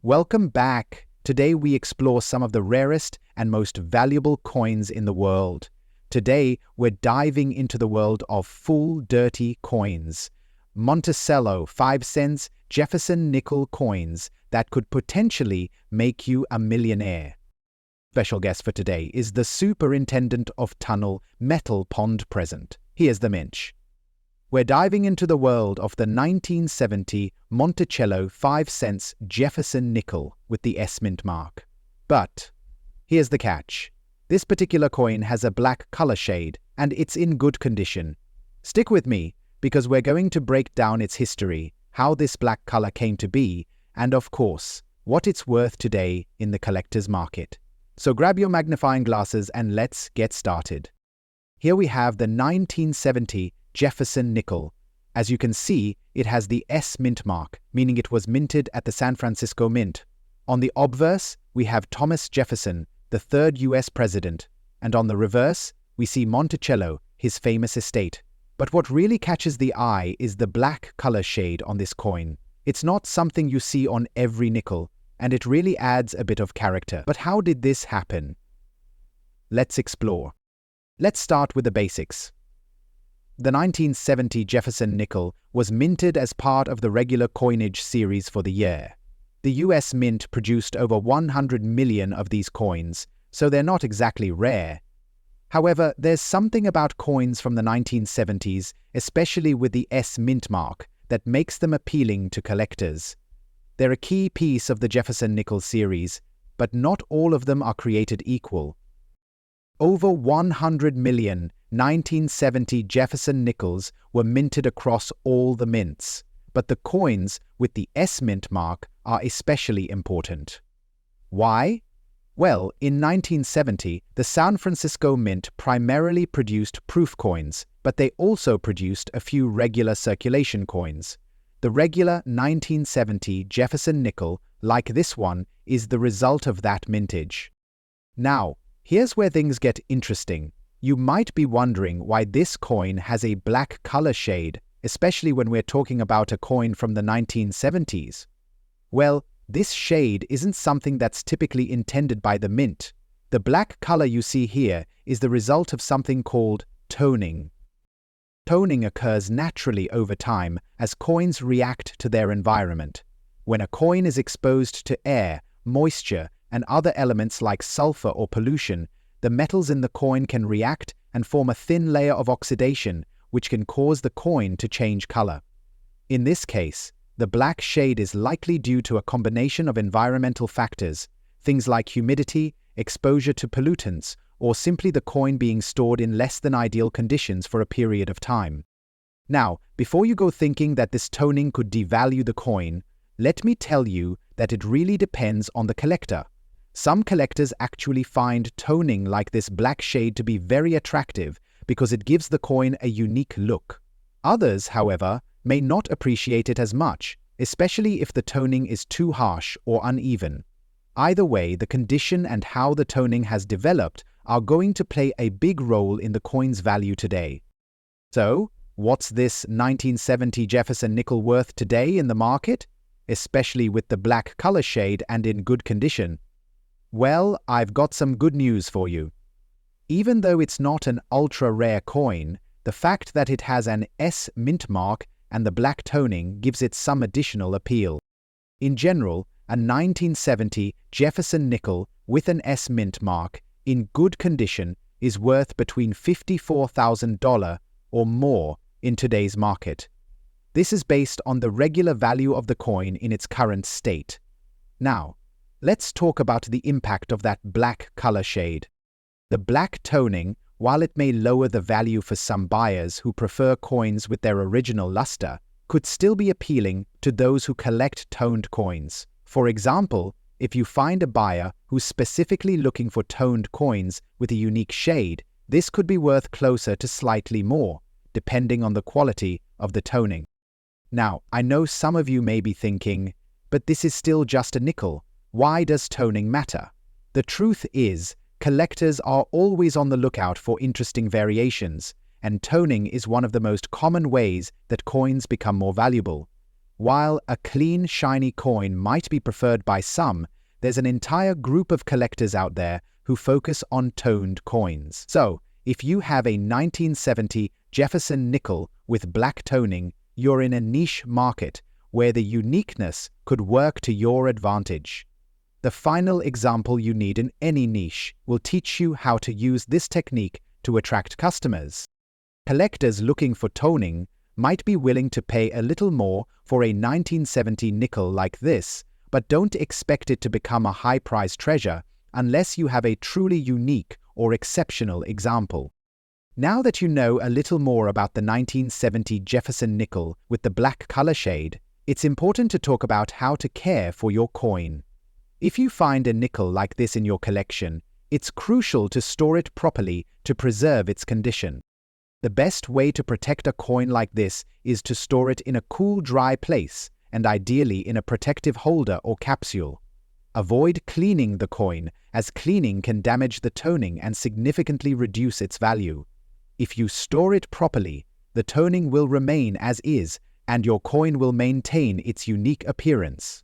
Welcome back. Today we explore some of the rarest and most valuable coins in the world. Today we're diving into the world of full dirty coins. Monticello 5 cents Jefferson nickel coins that could potentially make you a millionaire. Special guest for today is the superintendent of tunnel metal pond present. Here's the Minch. We're diving into the world of the 1970 Monticello 5 cents Jefferson nickel with the S mint mark. But here's the catch. This particular coin has a black color shade and it's in good condition. Stick with me because we're going to break down its history, how this black color came to be, and of course, what it's worth today in the collector's market. So grab your magnifying glasses and let's get started. Here we have the 1970 Jefferson nickel. As you can see, it has the S mint mark, meaning it was minted at the San Francisco Mint. On the obverse, we have Thomas Jefferson, the third US president, and on the reverse, we see Monticello, his famous estate. But what really catches the eye is the black color shade on this coin. It's not something you see on every nickel, and it really adds a bit of character. But how did this happen? Let's explore. Let's start with the basics. The 1970 Jefferson nickel was minted as part of the regular coinage series for the year. The US Mint produced over 100 million of these coins, so they're not exactly rare. However, there's something about coins from the 1970s, especially with the S mint mark, that makes them appealing to collectors. They're a key piece of the Jefferson nickel series, but not all of them are created equal. Over 100 million 1970 Jefferson nickels were minted across all the mints, but the coins with the S mint mark are especially important. Why? Well, in 1970, the San Francisco Mint primarily produced proof coins, but they also produced a few regular circulation coins. The regular 1970 Jefferson nickel, like this one, is the result of that mintage. Now, here's where things get interesting. You might be wondering why this coin has a black color shade, especially when we're talking about a coin from the 1970s. Well, this shade isn't something that's typically intended by the mint. The black color you see here is the result of something called toning. Toning occurs naturally over time as coins react to their environment. When a coin is exposed to air, moisture, and other elements like sulfur or pollution, the metals in the coin can react and form a thin layer of oxidation, which can cause the coin to change color. In this case, the black shade is likely due to a combination of environmental factors, things like humidity, exposure to pollutants, or simply the coin being stored in less than ideal conditions for a period of time. Now, before you go thinking that this toning could devalue the coin, let me tell you that it really depends on the collector. Some collectors actually find toning like this black shade to be very attractive because it gives the coin a unique look. Others, however, may not appreciate it as much, especially if the toning is too harsh or uneven. Either way, the condition and how the toning has developed are going to play a big role in the coin's value today. So, what's this 1970 Jefferson nickel worth today in the market, especially with the black color shade and in good condition? Well, I've got some good news for you. Even though it's not an ultra-rare coin, the fact that it has an S mint mark and the black toning gives it some additional appeal. In general, a 1970 Jefferson nickel with an S mint mark in good condition is worth between $54,000 or more in today's market. This is based on the regular value of the coin in its current state. Now, let's talk about the impact of that black color shade. The black toning, while it may lower the value for some buyers who prefer coins with their original luster, could still be appealing to those who collect toned coins. For example, if you find a buyer who's specifically looking for toned coins with a unique shade, this could be worth closer to slightly more, depending on the quality of the toning. Now, I know some of you may be thinking, but this is still just a nickel. Why does toning matter? The truth is, collectors are always on the lookout for interesting variations, and toning is one of the most common ways that coins become more valuable. While a clean, shiny coin might be preferred by some, there's an entire group of collectors out there who focus on toned coins. So, if you have a 1970 Jefferson nickel with black toning, you're in a niche market where the uniqueness could work to your advantage. The final example you need in any niche will teach you how to use this technique to attract customers. Collectors looking for toning might be willing to pay a little more for a 1970 nickel like this, but don't expect it to become a high-priced treasure unless you have a truly unique or exceptional example. Now that you know a little more about the 1970 Jefferson nickel with the black color shade, it's important to talk about how to care for your coin. If you find a nickel like this in your collection, it's crucial to store it properly to preserve its condition. The best way to protect a coin like this is to store it in a cool, dry place, and ideally in a protective holder or capsule. Avoid cleaning the coin, as cleaning can damage the toning and significantly reduce its value. If you store it properly, the toning will remain as is, and your coin will maintain its unique appearance.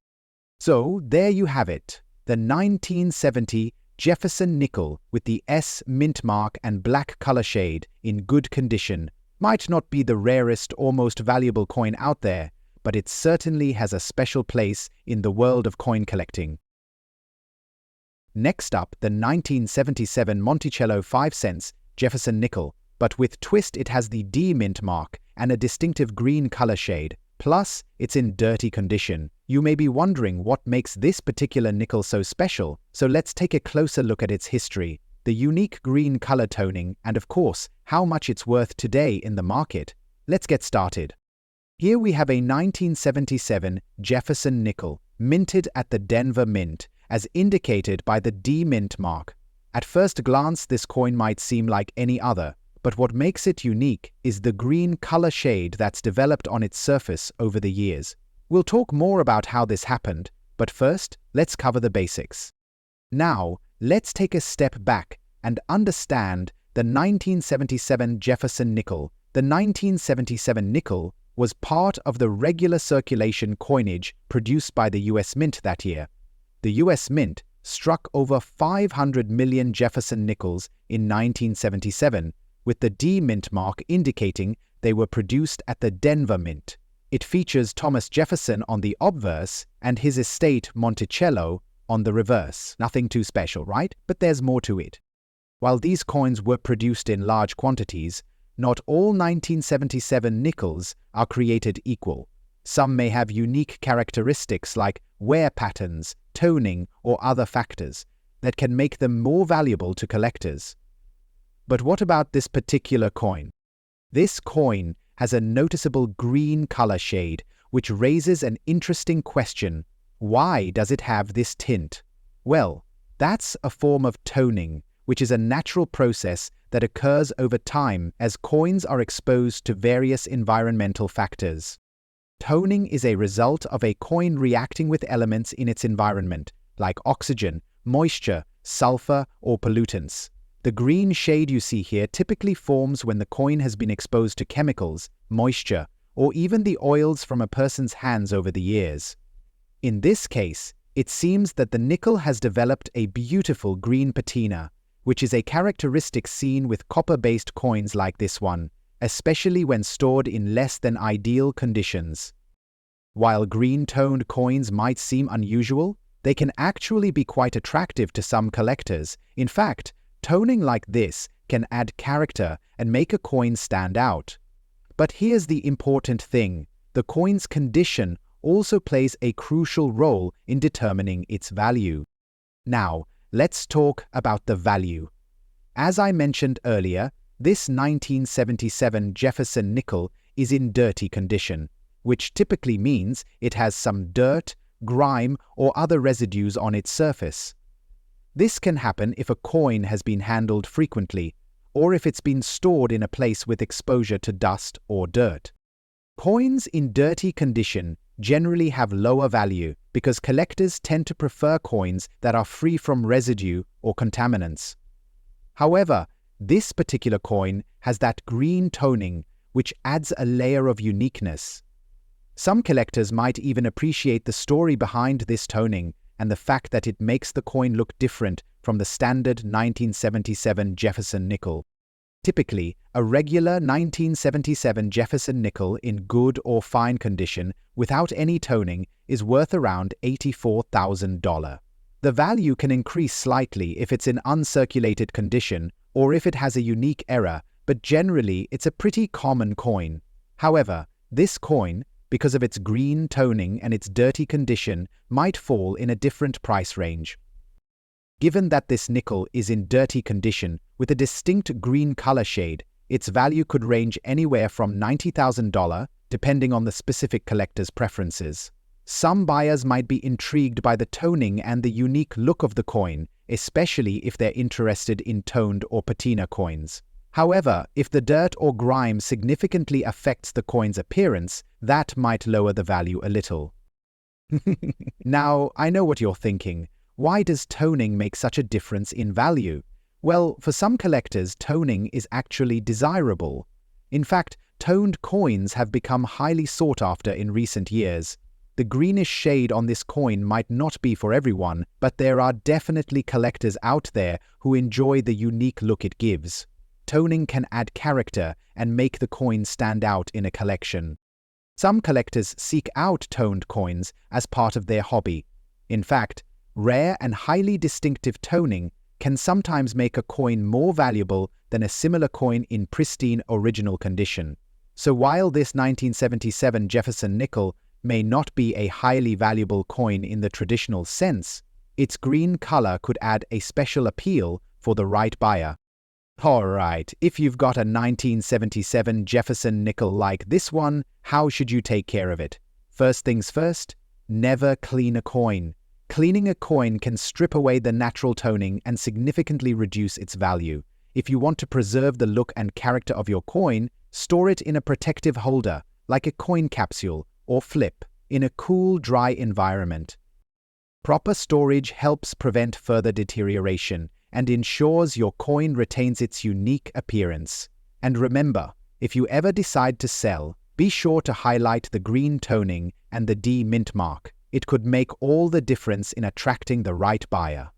So, there you have it, the 1970 Jefferson nickel with the S mint mark and black color shade in good condition. Might not be the rarest or most valuable coin out there, but it certainly has a special place in the world of coin collecting. Next up, the 1977 Monticello 5 cents Jefferson nickel, but with twist it has the D mint mark and a distinctive green color shade. Plus, it's in dirty condition. You may be wondering what makes this particular nickel so special, so let's take a closer look at its history, the unique green color toning, and of course, how much it's worth today in the market. Let's get started. Here we have a 1977 Jefferson nickel, minted at the Denver Mint, as indicated by the D mint mark. At first glance, this coin might seem like any other, but what makes it unique is the green color shade that's developed on its surface over the years. We'll talk more about how this happened, but first, let's cover the basics. Now, let's take a step back and understand the 1977 Jefferson nickel. The 1977 nickel was part of the regular circulation coinage produced by the US Mint that year. The US Mint struck over 500 million Jefferson nickels in 1977, with the D mint mark indicating they were produced at the Denver Mint. It features Thomas Jefferson on the obverse and his estate Monticello on the reverse. Nothing too special, right? But there's more to it. While these coins were produced in large quantities, not all 1977 nickels are created equal. Some may have unique characteristics like wear patterns, toning, or other factors that can make them more valuable to collectors. But what about this particular coin? This coin has a noticeable green color shade, which raises an interesting question. Why does it have this tint? Well, that's a form of toning, which is a natural process that occurs over time as coins are exposed to various environmental factors. Toning is a result of a coin reacting with elements in its environment, like oxygen, moisture, sulfur, or pollutants. The green shade you see here typically forms when the coin has been exposed to chemicals, moisture, or even the oils from a person's hands over the years. In this case, it seems that the nickel has developed a beautiful green patina, which is a characteristic seen with copper-based coins like this one, especially when stored in less than ideal conditions. While green-toned coins might seem unusual, they can actually be quite attractive to some collectors. In fact, toning like this can add character and make a coin stand out. But here's the important thing: the coin's condition also plays a crucial role in determining its value. Now, let's talk about the value. As I mentioned earlier, this 1977 Jefferson nickel is in dirty condition, which typically means it has some dirt, grime, or other residues on its surface. This can happen if a coin has been handled frequently, or if it's been stored in a place with exposure to dust or dirt. Coins in dirty condition generally have lower value because collectors tend to prefer coins that are free from residue or contaminants. However, this particular coin has that green toning, which adds a layer of uniqueness. Some collectors might even appreciate the story behind this toning and the fact that it makes the coin look different from the standard 1977 Jefferson nickel. Typically, a regular 1977 Jefferson nickel in good or fine condition without any toning is worth around $84,000. The value can increase slightly if it's in uncirculated condition or if it has a unique error, but generally it's a pretty common coin. However, this coin, because of its green toning and its dirty condition, might fall in a different price range. Given that this nickel is in dirty condition with a distinct green color shade, its value could range anywhere from $90,000 depending on the specific collector's preferences. Some buyers might be intrigued by the toning and the unique look of the coin, especially if they're interested in toned or patina coins. However, if the dirt or grime significantly affects the coin's appearance, that might lower the value a little. Now, I know what you're thinking. Why does toning make such a difference in value? Well, for some collectors, toning is actually desirable. In fact, toned coins have become highly sought after in recent years. The greenish shade on this coin might not be for everyone, but there are definitely collectors out there who enjoy the unique look it gives. Toning can add character and make the coin stand out in a collection. Some collectors seek out toned coins as part of their hobby. In fact, rare and highly distinctive toning can sometimes make a coin more valuable than a similar coin in pristine original condition. So while this 1977 Jefferson nickel may not be a highly valuable coin in the traditional sense, its green color could add a special appeal for the right buyer. Alright, if you've got a 1977 Jefferson nickel like this one, how should you take care of it? First things first, never clean a coin. Cleaning a coin can strip away the natural toning and significantly reduce its value. If you want to preserve the look and character of your coin, store it in a protective holder, like a coin capsule or flip, in a cool, dry environment. Proper storage helps prevent further deterioration and ensures your coin retains its unique appearance. And remember, if you ever decide to sell, be sure to highlight the green toning and the D mint mark. It could make all the difference in attracting the right buyer.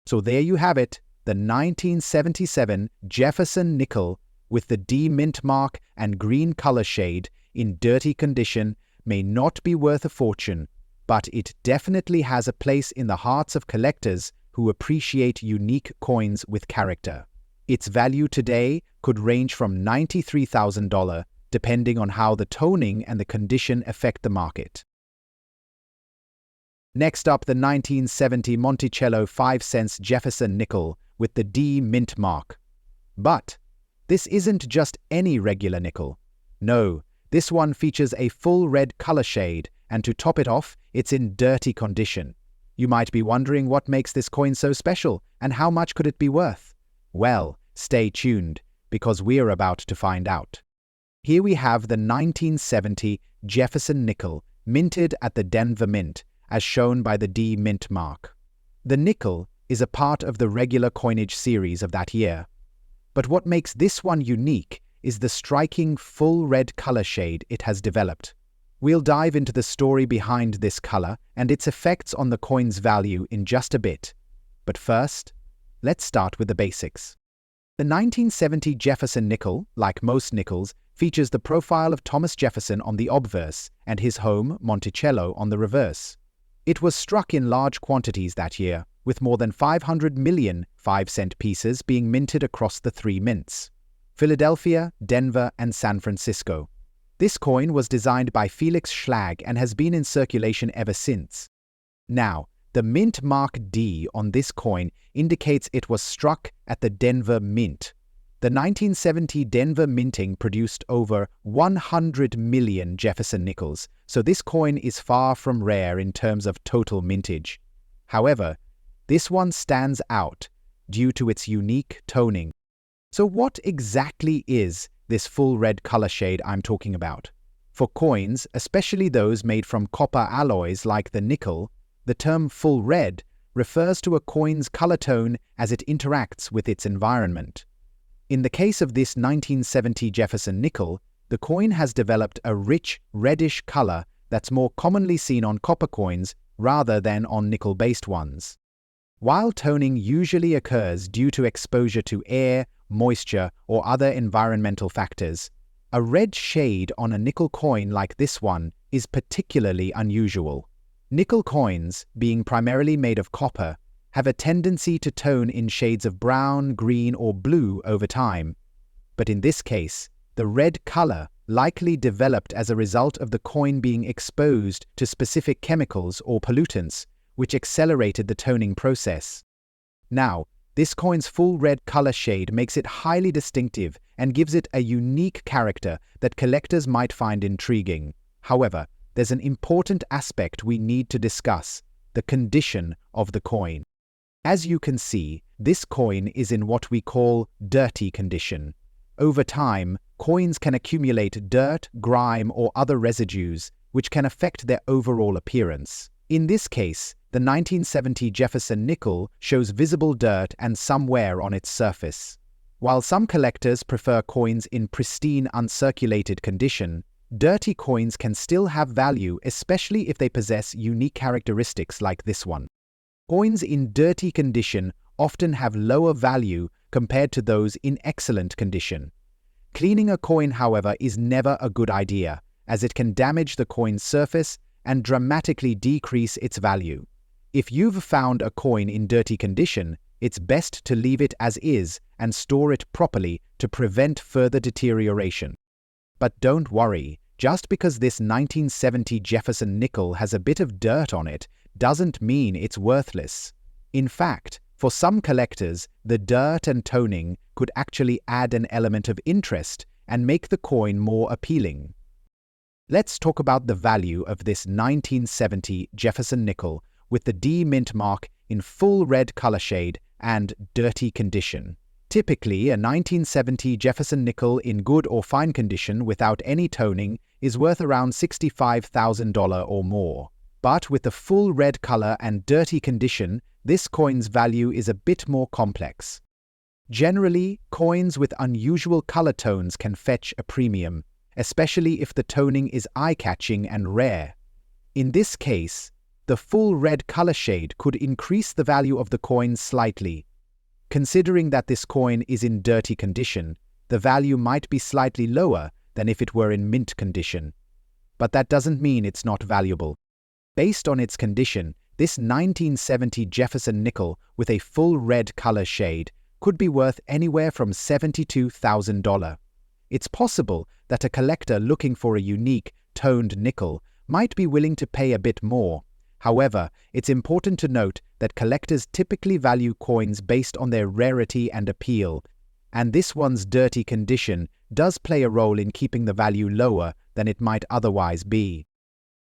So there you have it, the 1977 Jefferson nickel with the D mint mark and green color shade in dirty condition may not be worth a fortune, but it definitely has a place in the hearts of collectors who appreciate unique coins with character. Its value today could range from $93,000 depending on how the toning and the condition affect the market. Next up, the 1970 Monticello 5 cents Jefferson nickel with the D mint mark. But this isn't just any regular nickel. No, this one features a full red color shade, and to top it off, it's in dirty condition. You might be wondering what makes this coin so special, and how much could it be worth? Well, stay tuned, because we're about to find out. Here we have the 1970 Jefferson nickel, minted at the Denver Mint, as shown by the D mint mark. The nickel is a part of the regular coinage series of that year. But what makes this one unique is the striking full red color shade it has developed. We'll dive into the story behind this color and its effects on the coin's value in just a bit. But first, let's start with the basics. The 1970 Jefferson nickel, like most nickels, features the profile of Thomas Jefferson on the obverse and his home, Monticello, on the reverse. It was struck in large quantities that year, with more than 500 million 5-cent pieces being minted across the three mints: Philadelphia, Denver, and San Francisco. This coin was designed by Felix Schlag and has been in circulation ever since. Now, the mint mark D on this coin indicates it was struck at the Denver Mint. The 1970 Denver minting produced over 100 million Jefferson nickels, so this coin is far from rare in terms of total mintage. However, this one stands out due to its unique toning. So what exactly is this full red color shade I'm talking about? For coins, especially those made from copper alloys like the nickel, the term full red refers to a coin's color tone as it interacts with its environment. In the case of this 1970 Jefferson nickel, the coin has developed a rich, reddish color that's more commonly seen on copper coins rather than on nickel-based ones. While toning usually occurs due to exposure to air, moisture, or other environmental factors, a red shade on a nickel coin like this one is particularly unusual. Nickel coins, being primarily made of copper, have a tendency to tone in shades of brown, green, or blue over time. But in this case, the red color likely developed as a result of the coin being exposed to specific chemicals or pollutants, which accelerated the toning process. Now, this coin's full red color shade makes it highly distinctive and gives it a unique character that collectors might find intriguing. However, there's an important aspect we need to discuss: the condition of the coin. As you can see, this coin is in what we call dirty condition. Over time, coins can accumulate dirt, grime, or other residues, which can affect their overall appearance. In this case, the 1970 Jefferson nickel shows visible dirt and some wear on its surface. While some collectors prefer coins in pristine, uncirculated condition, dirty coins can still have value, especially if they possess unique characteristics like this one. Coins in dirty condition often have lower value compared to those in excellent condition. Cleaning a coin, however, is never a good idea, as it can damage the coin's surface and dramatically decrease its value. If you've found a coin in dirty condition, it's best to leave it as is and store it properly to prevent further deterioration. But don't worry, just because this 1970 Jefferson nickel has a bit of dirt on it doesn't mean it's worthless. In fact, for some collectors, the dirt and toning could actually add an element of interest and make the coin more appealing. Let's talk about the value of this 1970 Jefferson nickel with the D mint mark in full red color shade and dirty condition. Typically, a 1970 Jefferson nickel in good or fine condition without any toning is worth around $65,000 or more. But with the full red color and dirty condition, this coin's value is a bit more complex. Generally, coins with unusual color tones can fetch a premium, especially if the toning is eye-catching and rare. In this case, the full red color shade could increase the value of the coin slightly. Considering that this coin is in dirty condition, the value might be slightly lower than if it were in mint condition. But that doesn't mean it's not valuable. Based on its condition, this 1970 Jefferson nickel with a full red color shade could be worth anywhere from $72,000. It's possible that a collector looking for a unique, toned nickel might be willing to pay a bit more. However, it's important to note that collectors typically value coins based on their rarity and appeal, and this one's dirty condition does play a role in keeping the value lower than it might otherwise be.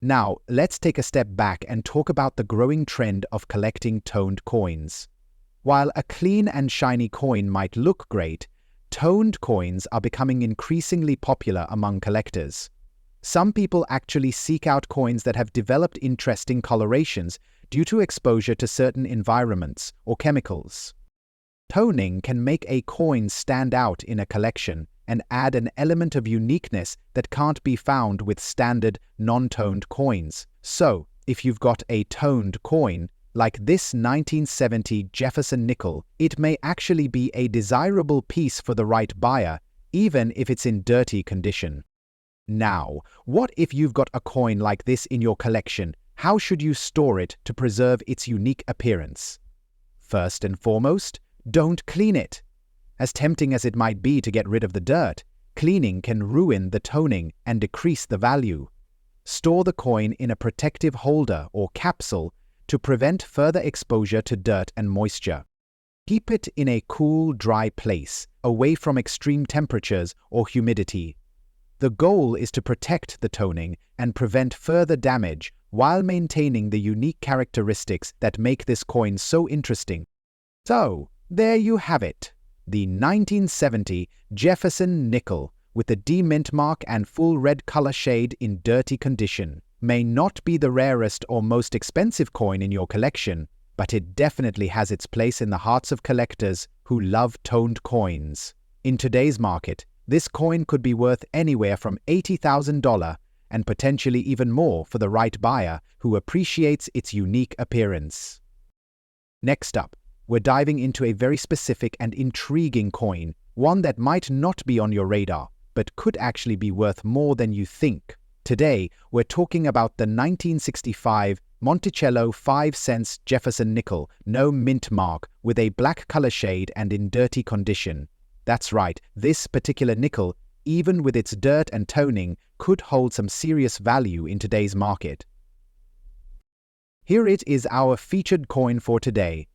Now, let's take a step back and talk about the growing trend of collecting toned coins. While a clean and shiny coin might look great, toned coins are becoming increasingly popular among collectors. Some people actually seek out coins that have developed interesting colorations due to exposure to certain environments or chemicals. Toning can make a coin stand out in a collection and add an element of uniqueness that can't be found with standard, non-toned coins. So, if you've got a toned coin, like this 1970 Jefferson nickel, it may actually be a desirable piece for the right buyer, even if it's in dirty condition. Now, what if you've got a coin like this in your collection? How should you store it to preserve its unique appearance? First and foremost, don't clean it. As tempting as it might be to get rid of the dirt, cleaning can ruin the toning and decrease the value. Store the coin in a protective holder or capsule to prevent further exposure to dirt and moisture. Keep it in a cool, dry place, away from extreme temperatures or humidity. The goal is to protect the toning and prevent further damage while maintaining the unique characteristics that make this coin so interesting. So, there you have it. The 1970 Jefferson nickel with the D mint mark and full red color shade in dirty condition may not be the rarest or most expensive coin in your collection, but it definitely has its place in the hearts of collectors who love toned coins. In today's market, This coin could be worth anywhere from $80,000 and potentially even more for the right buyer who appreciates its unique appearance. Next up, we're diving into a very specific and intriguing coin, one that might not be on your radar, but could actually be worth more than you think. Today, we're talking about the 1965 Monticello 5-cent Jefferson nickel, no mint mark, with a black color shade and in dirty condition. That's right, this particular nickel, even with its dirt and toning, could hold some serious value in today's market. Here it is, our featured coin for today.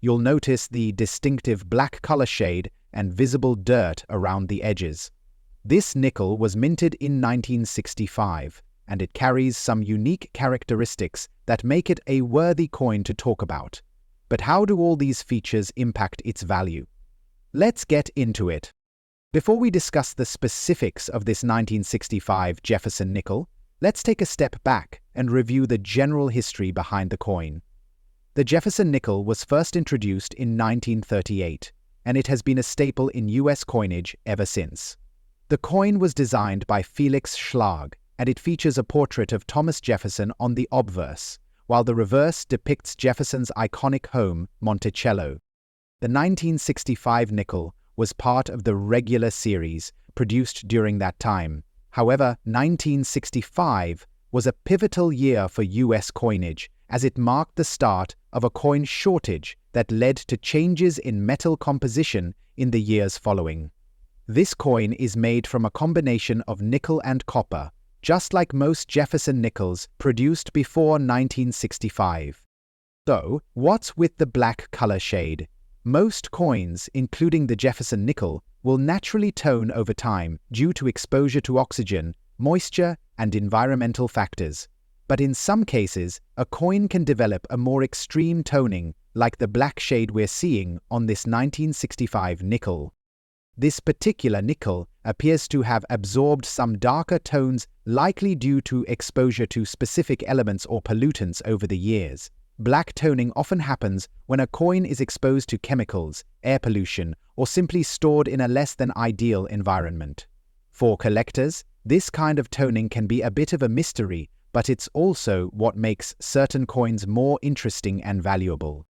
You'll notice the distinctive black color shade and visible dirt around the edges. This nickel was minted in 1965, and it carries some unique characteristics that make it a worthy coin to talk about. But how do all these features impact its value? Let's get into it. Before we discuss the specifics of this 1965 Jefferson nickel, let's take a step back and review the general history behind the coin. The Jefferson nickel was first introduced in 1938, and it has been a staple in U.S. coinage ever since. The coin was designed by Felix Schlag, and it features a portrait of Thomas Jefferson on the obverse, while the reverse depicts Jefferson's iconic home, Monticello. The 1965 nickel was part of the regular series produced during that time. However, 1965 was a pivotal year for U.S. coinage, as it marked the start of a coin shortage that led to changes in metal composition in the years following. This coin is made from a combination of nickel and copper, just like most Jefferson nickels produced before 1965. So, what's with the black color shade? Most coins, including the Jefferson nickel, will naturally tone over time due to exposure to oxygen, moisture, and environmental factors. But in some cases, a coin can develop a more extreme toning, like the black shade we're seeing on this 1965 nickel. This particular nickel appears to have absorbed some darker tones, likely due to exposure to specific elements or pollutants over the years. Black toning often happens when a coin is exposed to chemicals, air pollution, or simply stored in a less than ideal environment. For collectors, this kind of toning can be a bit of a mystery, but it's also what makes certain coins more interesting and valuable.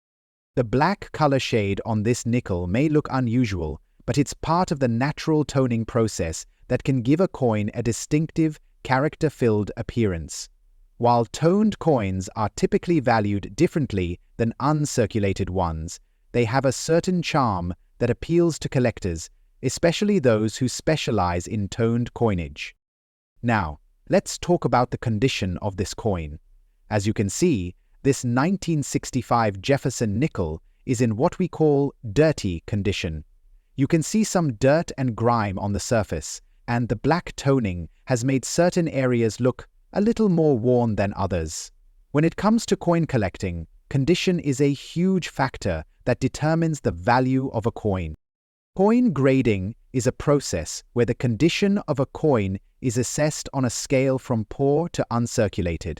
The black color shade on this nickel may look unusual, but it's part of the natural toning process that can give a coin a distinctive, character-filled appearance. While toned coins are typically valued differently than uncirculated ones, they have a certain charm that appeals to collectors, especially those who specialize in toned coinage. Now, let's talk about the condition of this coin. As you can see, this 1965 Jefferson nickel is in what we call dirty condition. You can see some dirt and grime on the surface, and the black toning has made certain areas look a little more worn than others. When it comes to coin collecting, condition is a huge factor that determines the value of a coin. Coin grading is a process where the condition of a coin is assessed on a scale from poor to uncirculated.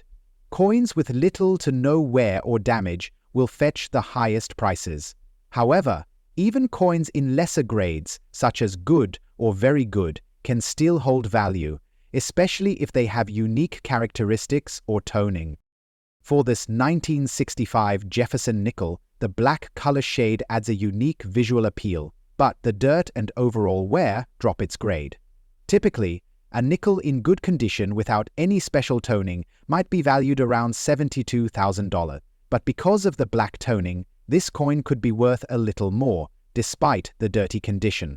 Coins with little to no wear or damage will fetch the highest prices. However, even coins in lesser grades, such as good or very good, can still hold value, especially if they have unique characteristics or toning. For this 1965 Jefferson nickel, the black color shade adds a unique visual appeal, but the dirt and overall wear drop its grade. Typically, a nickel in good condition without any special toning might be valued around $72,000, but because of the black toning, this coin could be worth a little more, despite the dirty condition.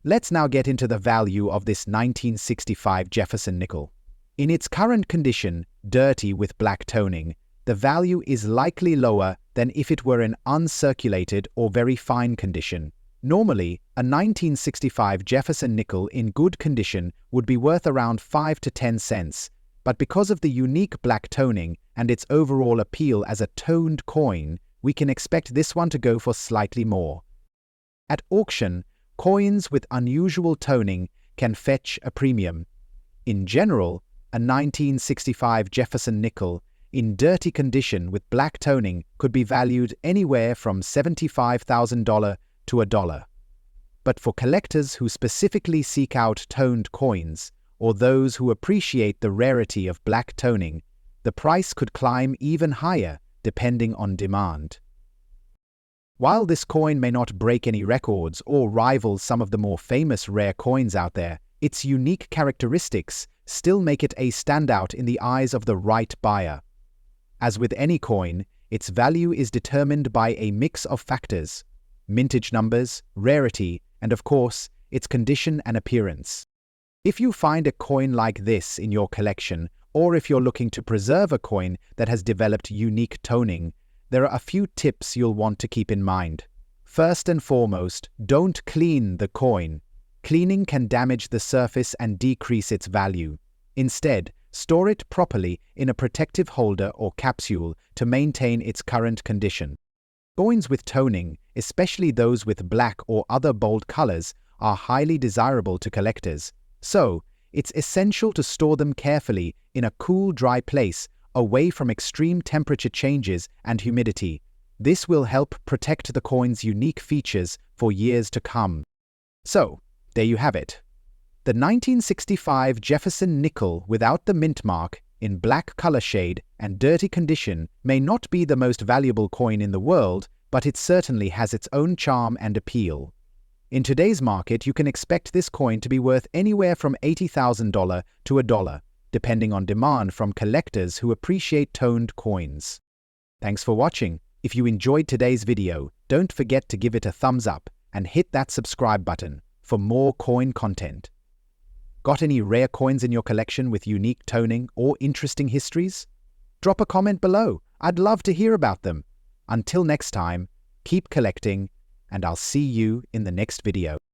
Let's now get into the value of this 1965 Jefferson nickel. In its current condition, dirty with black toning, the value is likely lower than if it were in uncirculated or very fine condition. Normally, a 1965 Jefferson nickel in good condition would be worth around 5 to 10 cents, but because of the unique black toning and its overall appeal as a toned coin, we can expect this one to go for slightly more. At auction, coins with unusual toning can fetch a premium. In general, a 1965 Jefferson nickel in dirty condition with black toning could be valued anywhere from $75,000 to $1. But for collectors who specifically seek out toned coins, or those who appreciate the rarity of black toning, the price could climb even higher depending on demand. While this coin may not break any records or rival some of the more famous rare coins out there, its unique characteristics still make it a standout in the eyes of the right buyer. As with any coin, its value is determined by a mix of factors: mintage numbers, rarity, and of course, its condition and appearance. If you find a coin like this in your collection, or if you're looking to preserve a coin that has developed unique toning, there are a few tips you'll want to keep in mind. First and foremost, don't clean the coin. Cleaning can damage the surface and decrease its value. Instead, store it properly in a protective holder or capsule to maintain its current condition. Coins with toning, especially those with black or other bold colors, are highly desirable to collectors. So, it's essential to store them carefully in a cool, dry place, away from extreme temperature changes and humidity. This will help protect the coin's unique features for years to come. So, there you have it. The 1965 Jefferson nickel without the mint mark, in black color shade and dirty condition, may not be the most valuable coin in the world, but it certainly has its own charm and appeal. In today's market, you can expect this coin to be worth anywhere from $80,000 to $1, depending on demand from collectors who appreciate toned coins. Thanks for watching. If you enjoyed today's video, don't forget to give it a thumbs up and hit that subscribe button for more coin content. Got any rare coins in your collection with unique toning or interesting histories? Drop a comment below. I'd love to hear about them. Until next time, keep collecting, and I'll see you in the next video.